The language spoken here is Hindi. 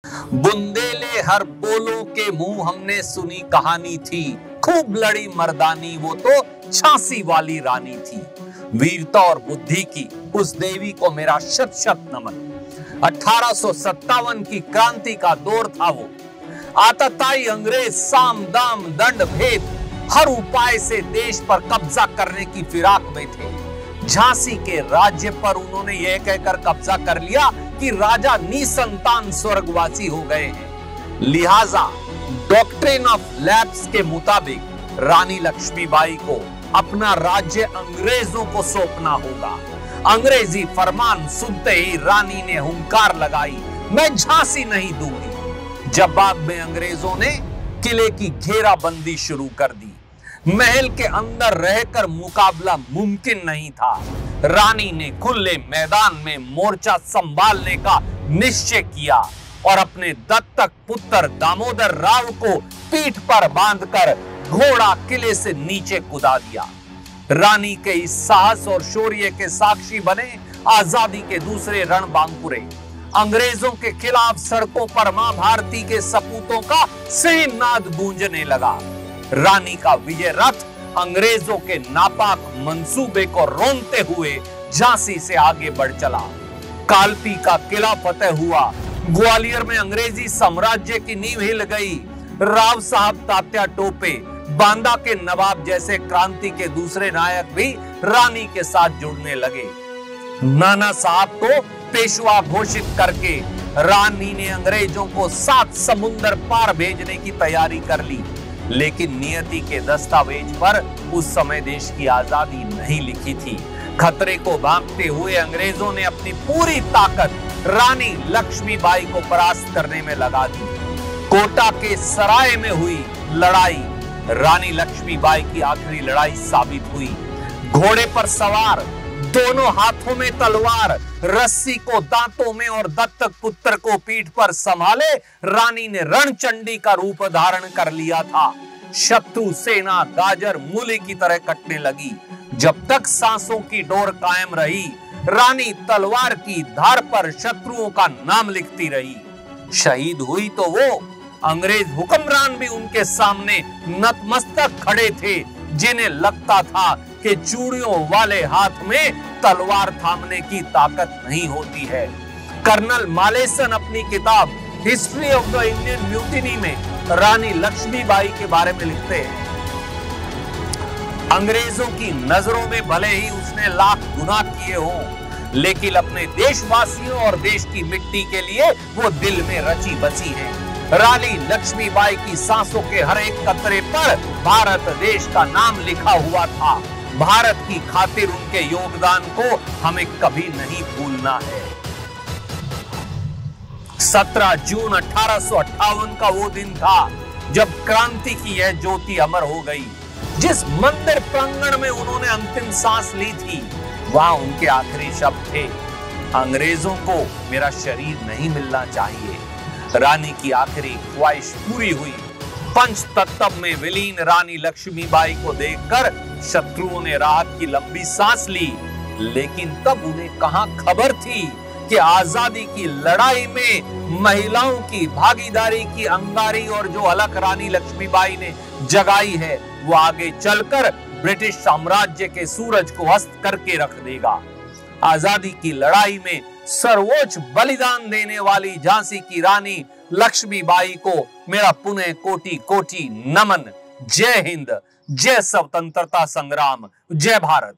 बुंदेले हर बोलों के मुंह हमने सुनी कहानी थी, खूब लड़ी मर्दानी वो तो झांसी वाली रानी थी। वीरता और बुद्धि की उस देवी को मेरा शत शत नमन। 1857 की क्रांति का दौर था वो। आतताई अंग्रेज साम दाम दंड भेद हर उपाय से देश पर कब्जा करने की फिराक में थे। झांसी के राज्य पर उन्होंने यह कहकर कब्जा कर लिया कि राजा निसंतान स्वर्गवासी हो गए हैं। लिहाजा डॉक्ट्रिन ऑफ लैप्स के मुताबिक रानी लक्ष्मीबाई को अपना राज्य अंग्रेजों को सौंपना होगा। अंग्रेजी फरमान सुनते ही रानी ने हुंकार लगाई, मैं झांसी नहीं दूंगी। जवाब में अंग्रेजों ने किले की घेराबंदी शुरू कर दी। महल के अंदर रहकर मुकाबला मुमकिन नहीं था। रानी ने खुले मैदान में मोर्चा संभालने का निश्चय किया और अपने दत्तक पुत्र दामोदर राव को पीठ पर बांधकर घोड़ा किले से नीचे कूदा दिया। रानी के इस साहस और शौर्य के साक्षी बने आजादी के दूसरे रणबांकुरे। अंग्रेजों के खिलाफ सड़कों पर मां भारती के सपूतों का सिंहनाद गूंजने लगा। रानी का विजय रथ अंग्रेजों के नापाक मंसूबे को रोनते हुए झांसी से आगे बढ़ चला। कालपी का किला फतेह हुआ। ग्वालियर में अंग्रेजी साम्राज्य की नींव हिल गई। राव साहब तात्या टोपे, बांदा के नवाब जैसे क्रांति के दूसरे नायक भी रानी के साथ जुड़ने लगे। नाना साहब को पेशवा घोषित करके रानी ने अंग्रेजों को 7 समुंदर पार भेजने की तैयारी कर ली। लेकिन नियति के दस्तावेज पर उस समय देश की आजादी नहीं लिखी थी। खतरे को भांपते हुए अंग्रेजों ने अपनी पूरी ताकत रानी लक्ष्मीबाई को परास्त करने में लगा दी। कोटा के सराय में हुई लड़ाई रानी लक्ष्मीबाई की आखिरी लड़ाई साबित हुई। घोड़े पर सवार, दोनों हाथों में तलवार, रस्सी को दांतों में और दत्तक पुत्र को पीठ पर संभाले रानी ने रणचंडी का रूप धारण कर लिया था। शत्रु सेना गाजर मूली की तरह कटने लगी। जब तक सांसों की डोर कायम रही, रानी तलवार की धार पर शत्रुओं का नाम लिखती रही। शहीद हुई तो वो, अंग्रेज हुक्मरान भी उनके सामने नतमस्तक खड़े थे, जिन्हें लगता था कि चूड़ियों वाले हाथ में तलवार थामने की ताकत नहीं होती है। कर्नल मालेसन अपनी किताब history of the Indian mutiny में रानी लक्ष्मीबाई के बारे में लिखते हैं, अंग्रेजों की नजरों में भले ही उसने लाख गुनाह किए हों, लेकिन अपने देशवासियों और देश की मिट्टी के लिए वो दिल में रची बसी है। रानी लक्ष्मीबाई की सांसों के हर एक कतरे पर भारत देश का नाम लिखा हुआ था। भारत की खातिर उनके योगदान को हमें कभी नहीं भूलना है। 17 जून 1858 का वो दिन था जब क्रांति की यह ज्योति अमर हो गई। जिस मंदिर प्रांगण में उन्होंने अंतिम सांस ली थी, वहां उनके आखिरी शब्द थे, अंग्रेजों को मेरा शरीर नहीं मिलना चाहिए। रानी की आखिरी ख्वाहिश पूरी हुई। पंचतत्व में विलीन रानी लक्ष्मीबाई को देखकर शत्रुओं ने राहत की लंबी सांस ली, लेकिन तब उन्हें कहां खबर थी कि आजादी की लड़ाई में महिलाओं की भागीदारी की अंगारी और जो अलख रानी लक्ष्मीबाई ने जगाई है, वो आगे चलकर ब्रिटिश साम्राज्य के सूरज को अस्त करके रख देगा। आजादी की लड़ाई में सर्वोच्च बलिदान देने वाली झांसी की रानी लक्ष्मीबाई को मेरा पुनः कोटि कोटि नमन। जय हिंद, जय स्वतंत्रता संग्राम, जय भारत।